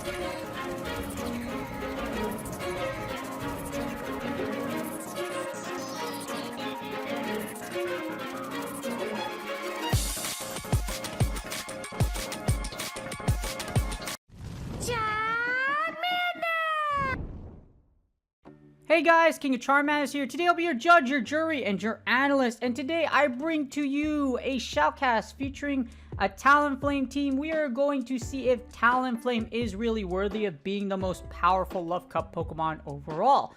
Hey guys, King of Charmander here. Today I'll be your judge, your jury, and your analyst. And today I bring to you a shoutcast featuring a Talonflame team. We are going to see if Talonflame is really worthy of being the most powerful Love Cup Pokemon overall.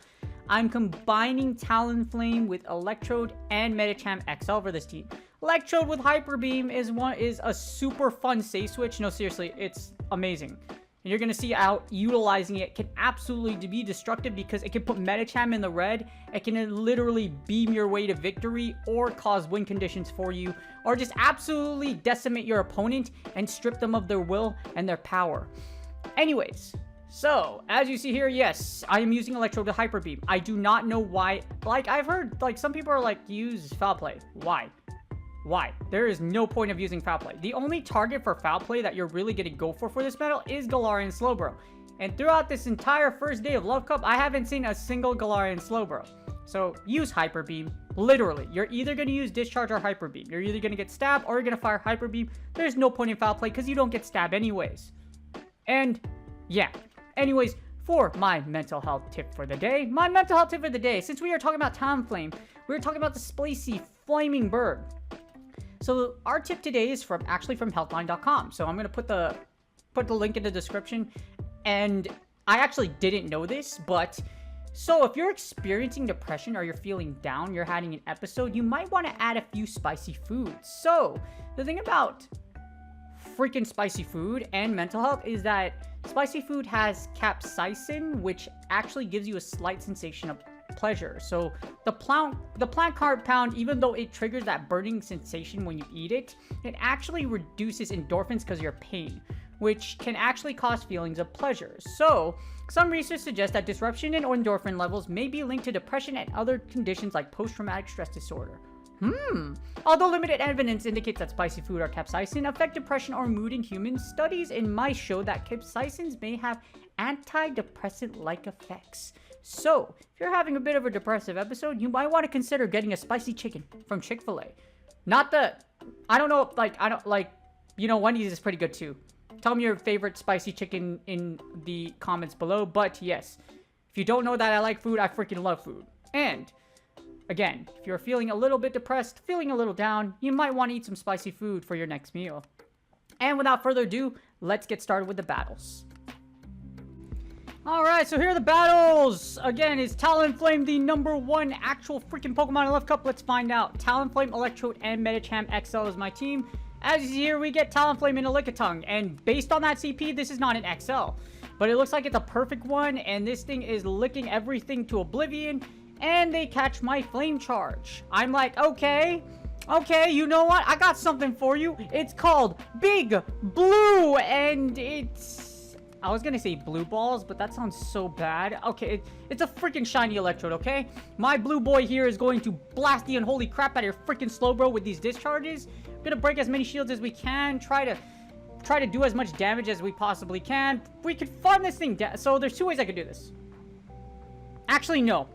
I'm combining Talonflame with Electrode and Medi XL for this team. Electrode with Hyper Beam is a super fun safe switch. No, seriously, it's amazing. And you're going to see how utilizing it can absolutely be destructive because it can put Medicham in the red. It can literally beam your way to victory or cause win conditions for you, or just absolutely decimate your opponent and strip them of their will and their power. Anyways, so as you see here, yes, I am using Electrode Hyper Beam. I do not know why. Like, I've heard, like, some people are like, use foul play. Why? Why? There is no point of using foul play. The only target for foul play that you're really going to go for this battle is Galarian Slowbro. And throughout this entire first day of Love Cup, I haven't seen a single Galarian Slowbro. So use Hyper Beam. Literally, you're either going to use Discharge or Hyper Beam. You're either going to get stabbed or you're going to fire Hyper Beam. There's no point in foul play because you don't get stabbed anyways. And yeah. Anyways, for my mental health tip for the day. Since we are talking about Talonflame, we're talking about the Splacy Flaming Bird. So our tip today is from Healthline.com. So I'm going to put the link in the description. And I actually didn't know this, but so if you're experiencing depression or you're feeling down, you're having an episode, you might want to add a few spicy foods. So the thing about freaking spicy food and mental health is that spicy food has capsaicin, which actually gives you a slight sensation of pleasure. So the plant compound, even though it triggers that burning sensation when you eat it, it actually reduces endorphins because of your pain, which can actually cause feelings of pleasure. So some research suggests that disruption in endorphin levels may be linked to depression and other conditions like post-traumatic stress disorder. Although limited evidence indicates that spicy food or capsaicin affect depression or mood in humans, studies in mice show that capsaicins may have antidepressant-like effects. So, if you're having a bit of a depressive episode, you might want to consider getting a spicy chicken from Chick-fil-A. Not the, I don't know, you know, Wendy's is pretty good too. Tell me your favorite spicy chicken in the comments below. But yes, if you don't know that I like food, I freaking love food. And again, if you're feeling a little bit depressed, feeling a little down, you might want to eat some spicy food for your next meal. And without further ado, let's get started with the battles. Alright, so here are the battles. Again, is Talonflame the #1 actual freaking Pokemon in Love Cup? Let's find out. Talonflame, Electrode, and Medi XL is my team. As you see here, we get Talonflame and a Lickitung. And based on that CP, this is not an XL. But it looks like it's a perfect one. And this thing is licking everything to oblivion. And they catch my Flame Charge. I'm like, okay, you know what? I got something for you. It's called Big Blue. And it's... I was gonna say blue balls, but that sounds so bad. Okay, it's a freaking shiny Electrode, okay? My blue boy here is going to blast the unholy crap out of your freaking Slowbro with these discharges. We're gonna break as many shields as we can, try to do as much damage as we possibly can. We could farm this thing down. So there's two ways I could do this. Actually, no.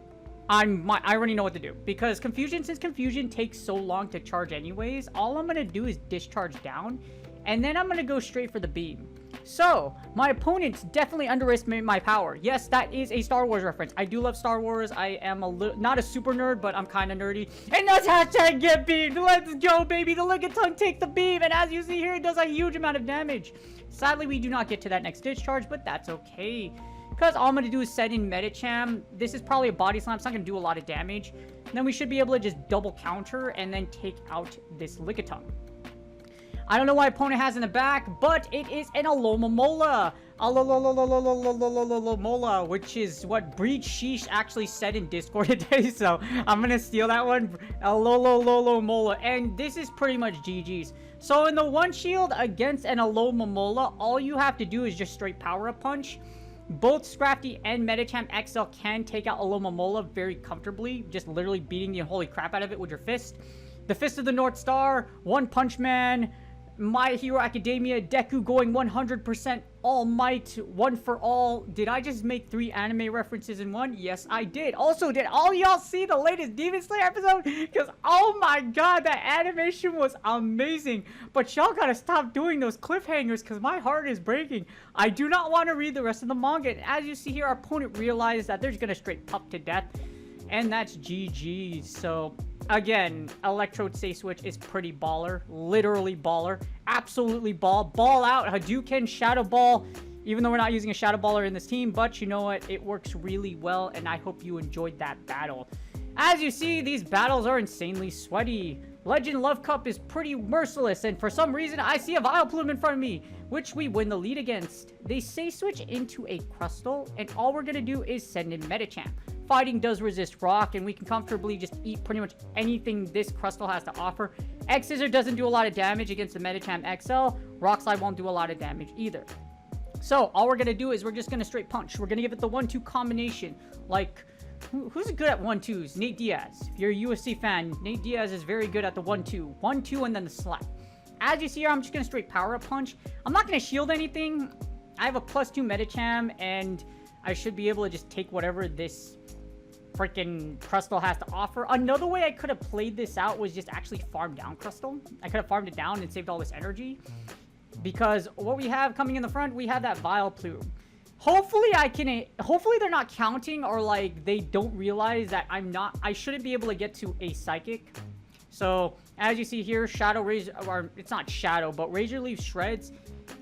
I already know what to do. Because since Confusion takes so long to charge anyways, all I'm gonna do is discharge down. And then I'm gonna go straight for the beam. So, my opponents definitely underestimate my power. Yes, that is a Star Wars reference. I do love Star Wars. I am not a super nerd, but I'm kind of nerdy. And that's hashtag get beamed. Let's go, baby. The Lickitung takes the beam. And as you see here, it does a huge amount of damage. Sadly, we do not get to that next discharge, but that's okay. Because all I'm going to do is set in Medicham. This is probably a body slam. It's not going to do a lot of damage. And then we should be able to just double counter and then take out this Lickitung. I don't know what opponent has in the back, but it is an Alomomola. Alomomola, which is what Breed Sheesh actually said in Discord today. So I'm going to steal that one. Alomomola. And this is pretty much GG's. So in the one shield against an Alomomola, all you have to do is just straight power-up punch. Both Scrafty and Medi XL can take out Alomomola very comfortably, just literally beating the holy crap out of it with your fist. The Fist of the North Star, One Punch Man, My Hero Academia, Deku going 100% All Might, one for all. Did I just make 3 anime references in one? Yes, I did. Also, did all y'all see the latest Demon Slayer episode? Because, oh my god, that animation was amazing. But y'all gotta stop doing those cliffhangers because my heart is breaking. I do not want to read the rest of the manga. And as you see here, our opponent realized that they're just gonna straight pup to death. And that's GG's. So, again, Electrode Safe Switch is pretty baller. Literally baller. Absolutely ball. Ball out. Hadouken, Shadow Ball. Even though we're not using a Shadow Baller in this team. But you know what? It works really well. And I hope you enjoyed that battle. As you see, these battles are insanely sweaty. Legend Love Cup is pretty merciless. And for some reason, I see a Vileplume in front of me, which we win the lead against. They Safe Switch into a Crustle. And all we're going to do is send in Medicham. Fighting does resist rock, and we can comfortably just eat pretty much anything this Crustle has to offer. X-Scissor doesn't do a lot of damage against the Medicham XL. Rock Slide won't do a lot of damage either. So, all we're going to do is we're just going to straight punch. We're going to give it the 1-2 combination. Like, who's good at 1-2s? Nate Diaz. If you're a UFC fan, Nate Diaz is very good at the 1-2. 1-2 and then the slap. As you see here, I'm just going to straight power-up punch. I'm not going to shield anything. I have a +2 Medicham, and I should be able to just take whatever this freaking Crustle has to offer. Another way I could have played this out was just actually farm down Crustle. I could have farmed it down and saved all this energy. Because what we have coming in the front, we have that Vileplume. Hopefully they're not counting, or like they don't realize that I shouldn't be able to get to a Psychic. So as you see here, Shadow Razor, or it's not Shadow, but Razor Leaf Shreds.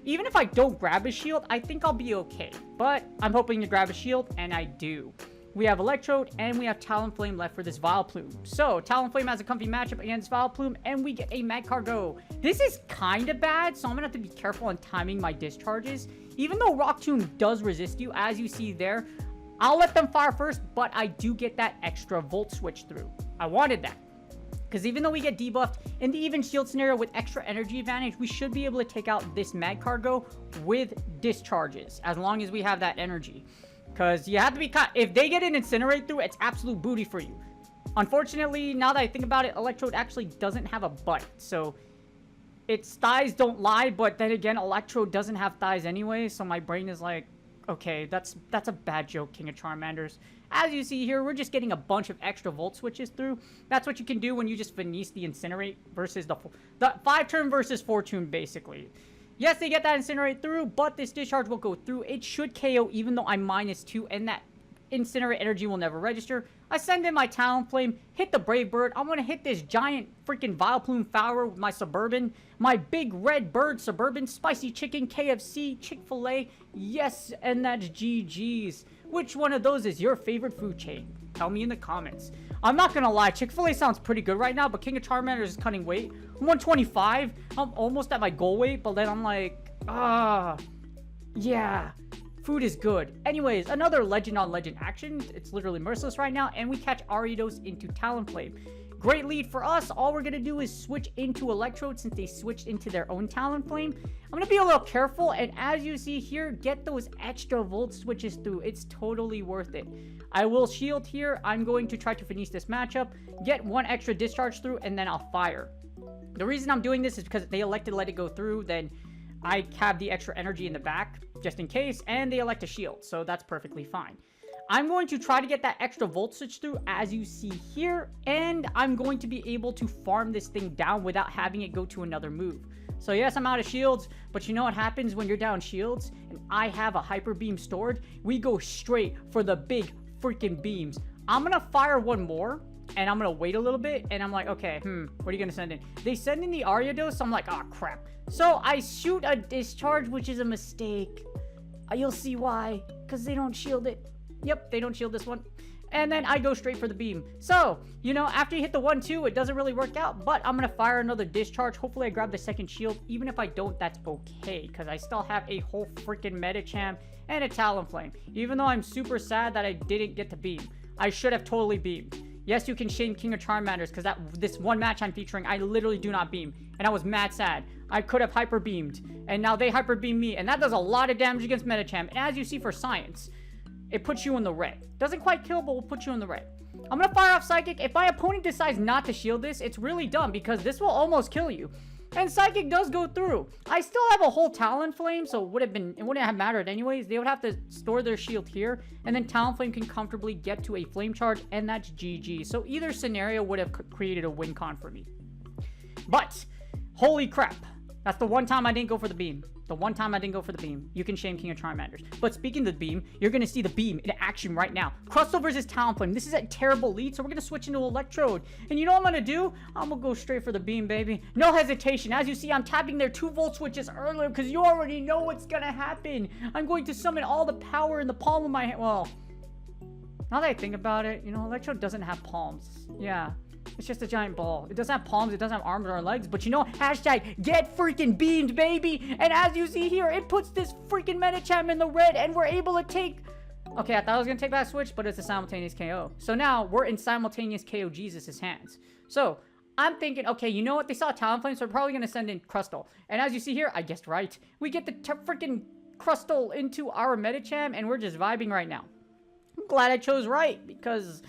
Even if I don't grab a shield, I think I'll be okay. But I'm hoping to grab a shield, and I do. We have Electrode, and we have Talonflame left for this Vileplume. So, Talonflame has a comfy matchup against Vileplume, and we get a Magcargo. This is kind of bad, so I'm going to have to be careful on timing my discharges. Even though Rock Tomb does resist you, as you see there, I'll let them fire first, but I do get that extra Volt Switch through. I wanted that. Because even though we get debuffed in the even shield scenario with extra energy advantage, we should be able to take out this Magcargo with discharges, as long as we have that energy. Because you have to be if they get an Incinerate through, it's absolute booty for you. Unfortunately, now that I think about it, Electrode actually doesn't have a butt. So, its thighs don't lie, but then again, Electrode doesn't have thighs anyway. So my brain is like, okay, that's a bad joke, King of Charmanders. As you see here, we're just getting a bunch of extra Volt Switches through. That's what you can do when you just Finesse the Incinerate versus the 5-turn versus 4-turn, basically. Yes, they get that Incinerate through, but this Discharge will go through. It should KO even though I'm -2, and that Incinerate energy will never register. I send in my Talonflame, hit the Brave Bird. I want to hit this giant freaking Vileplume Fowler with my Suburban. My big red bird Suburban, Spicy Chicken, KFC, Chick-fil-A. Yes, and that's GG's. Which one of those is your favorite food chain? Tell me in the comments. I'm not gonna lie, Chick-fil-A sounds pretty good right now, but King of Charmanders is cutting weight. I'm 125. I'm almost at my goal weight, but then I'm like, yeah, food is good. Anyways, another legend on legend action. It's literally merciless right now, and we catch Ariados into Talonflame. Great lead for us. All we're gonna do is switch into Electrode since they switched into their own Talonflame. I'm gonna be a little careful, and as you see here, get those extra Volt Switches through. It's totally worth it. I will shield here. I'm going to try to finish this matchup, get one extra discharge through, and then I'll fire. The reason I'm doing this is because they elected to let it go through, then I have the extra energy in the back, just in case, and they elect to shield, so that's perfectly fine. I'm going to try to get that extra Volt Switch through, as you see here, and I'm going to be able to farm this thing down without having it go to another move. So yes, I'm out of shields, but you know what happens when you're down shields, and I have a Hyper Beam stored? We go straight for the big freaking beams. I'm gonna fire one more, and I'm gonna wait a little bit, and I'm like, okay, what are you gonna send in? They send in the Ariados, so I'm like, oh crap. So I shoot a discharge, which is a mistake. You'll see why, because they don't shield it. Yep, they don't shield this one. And then I go straight for the beam. So, you know, after you hit the 1-2, it doesn't really work out, but I'm gonna fire another discharge. Hopefully I grab the second shield. Even if I don't, that's okay, because I still have a whole freaking Medicham and a Talonflame. Even though I'm super sad that I didn't get to beam. I should have totally beamed. Yes, you can shame King of Charmanders, because this one match I'm featuring, I literally do not beam. And I was mad sad. I could have hyper beamed. And now they hyper beam me, and that does a lot of damage against Medicham. And as you see for science, it puts you in the red. Doesn't quite kill, but will put you in the red. I'm gonna fire off Psychic. If my opponent decides not to shield this, it's really dumb, because this will almost kill you. And Psychic does go through. I still have a whole Talonflame, so it wouldn't have mattered anyways. They would have to store their shield here, and then Talonflame can comfortably get to a Flame Charge, and that's GG. So either scenario would have created a win con for me. But, holy crap. That's the one time I didn't go for the beam. The one time I didn't go for the beam. You can shame King of Charmanders. But speaking of the beam, you're going to see the beam in action right now. Crustle versus Talonflame. This is a terrible lead, so we're going to switch into Electrode. And you know what I'm going to do? I'm going to go straight for the beam, baby. No hesitation. As you see, I'm tapping their 2-volt switches earlier because you already know what's going to happen. I'm going to summon all the power in the palm of my hand. Well, now that I think about it, you know, Electrode doesn't have palms. Yeah. It's just a giant ball. It doesn't have palms, it doesn't have arms or legs, but you know, hashtag get freaking beamed, baby. And as you see here, it puts this freaking Medicham in the red, and we're able to take... Okay, I thought I was going to take that switch, but it's a simultaneous KO. So now, we're in simultaneous KO Jesus' hands. So, I'm thinking, okay, you know what? They saw Talonflame, so we're probably going to send in Crustle. And as you see here, I guessed right. We get the freaking Crustle into our Medicham, and we're just vibing right now. I'm glad I chose right, because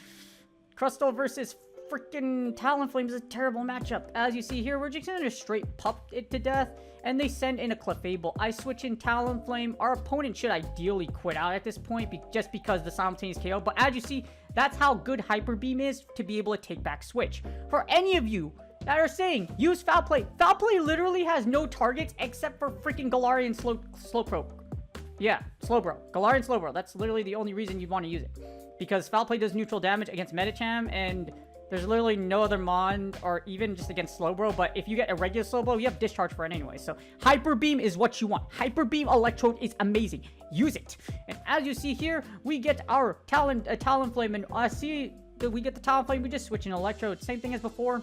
Crustle versus freaking Talonflame is a terrible matchup. As you see here, we're just gonna straight pup it to death, and they send in a Clefable. I switch in Talonflame. Our opponent should ideally quit out at this point, just because the simultaneous KO, but as you see, that's how good Hyper Beam is to be able to take back switch. For any of you that are saying, use Foul Play. Foul Play literally has no targets except for freaking Galarian Slowbro. Yeah, Slowbro. Galarian Slowbro. That's literally the only reason you'd want to use it. Because Foul Play does neutral damage against Medicham, and there's literally no other Mon, or even just against Slowbro, but if you get a regular Slowbro, you have Discharge for it anyway. So, Hyper Beam is what you want. Hyper Beam Electrode is amazing. Use it. And as you see here, we get our Talonflame, and see that we get the Talonflame, we just switch in Electrode. Same thing as before.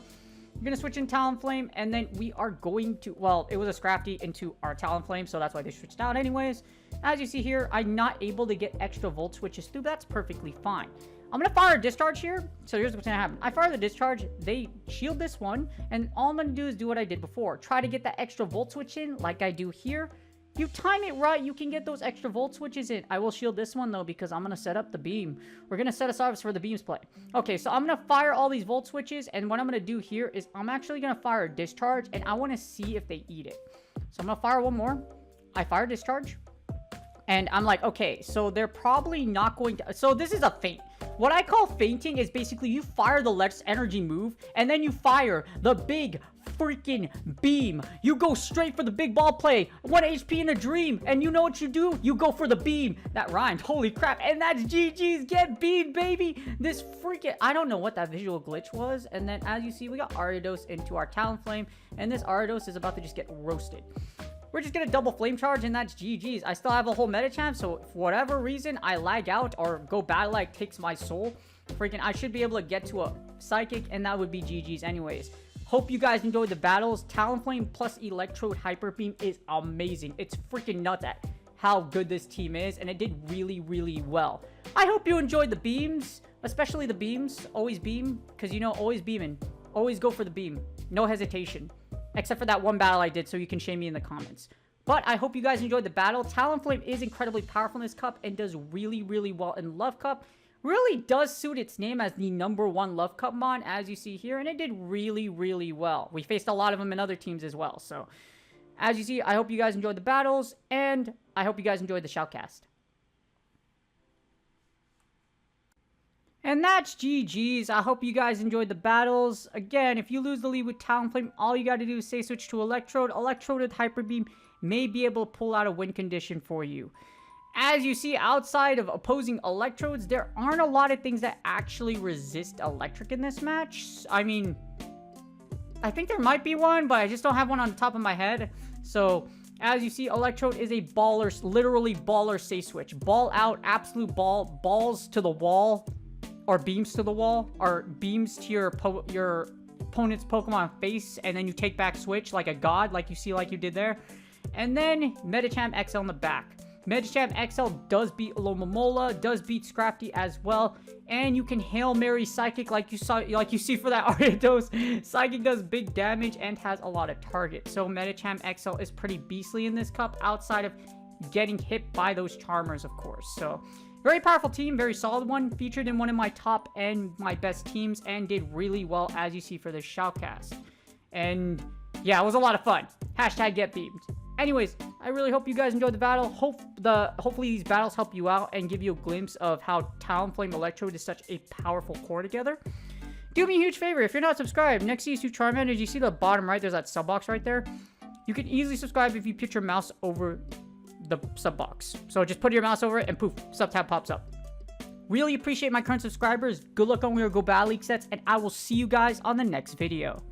We're going to switch in Talonflame, and then we are going to, well, it was a Scrafty into our Talonflame, so that's why they switched out anyways. As you see here, I'm not able to get extra Volt Switches through. That's perfectly fine. I'm going to fire a Discharge here. So here's what's going to happen. I fire the Discharge. They shield this one. And all I'm going to do is do what I did before. Try to get that extra Volt Switch in like I do here. You time it right, you can get those extra Volt Switches in. I will shield this one, though, because I'm going to set up the beam. We're going to set us up for the beams play. Okay, so I'm going to fire all these Volt Switches. And what I'm going to do here is I'm actually going to fire a Discharge. And I want to see if they eat it. So I'm going to fire one more. I fire Discharge. And I'm like, okay, so they're probably not going to... So this is a feint. What I call feinting is basically you fire the Let's Energy move, and then you fire the big freaking beam. You go straight for the big ball play. 1 HP in a dream. And you know what you do? You go for the beam. That rhymed. Holy crap. And that's GG's. Get beamed, baby. This freaking... I don't know what that visual glitch was. And then as you see, we got Ariados into our Talonflame. And this Ariados is about to just get roasted. We're just gonna double Flame Charge, and that's GG's. I still have a whole Medicham, so for whatever reason I lag out or go bad, like takes my soul, freaking I should be able to get to a Psychic, and that would be GG's anyways. Hope you guys enjoyed the battles. Talonflame plus Electrode Hyper Beam is amazing. It's freaking nuts at how good this team is, and it did really, really well. I hope you enjoyed the beams, especially the beams. Always beam, because you know, always beaming. Always go for the beam. No hesitation. Except for that one battle I did, so you can shame me in the comments. But I hope you guys enjoyed the battle. Talonflame is incredibly powerful in this cup and does really, really well in Love Cup. Really does suit its name as the #1 Love Cup Mon, as you see here. And it did really, really well. We faced a lot of them in other teams as well. So, as you see, I hope you guys enjoyed the battles. And I hope you guys enjoyed the shoutcast. And that's GG's. I hope you guys enjoyed the battles. Again, if you lose the lead with Talonflame, all you got to do is say switch to Electrode. Electrode with Hyper Beam may be able to pull out a win condition for you. As you see, outside of opposing Electrodes, there aren't a lot of things that actually resist Electric in this match. I mean, I think there might be one, but I just don't have one on the top of my head. So, as you see, Electrode is a baller, literally baller safe switch. Ball out, absolute ball, balls to the wall. Or beams to the wall, or beams to your opponent's Pokemon face, and then you take back switch like a god, like you see like you did there. And then Medicham XL in the back. Medicham XL does beat Alomomola, does beat Scrafty as well, and you can Hail Mary Psychic like you see for that Ariados. Psychic does big damage and has a lot of target. So Medicham XL is pretty beastly in this cup, outside of getting hit by those Charmers, of course. So very powerful team, very solid one, featured in one of my top and my best teams, and did really well, as you see for this shoutcast. And Yeah, it was a lot of fun. Hashtag get beamed. Anyways, I really hope you guys enjoyed the battle. Hopefully these battles help you out and give you a glimpse of how Talonflame Electrode is such a powerful core together. Do me a huge favor, if you're not subscribed, next to these two Charmanders, you see the bottom right, there's that sub box right there. You can easily subscribe if you put your mouse over the sub box. So just put your mouse over it and poof, sub tab pops up. Really appreciate my current subscribers. Good luck on your Go Battle League sets, and I will see you guys on the next video.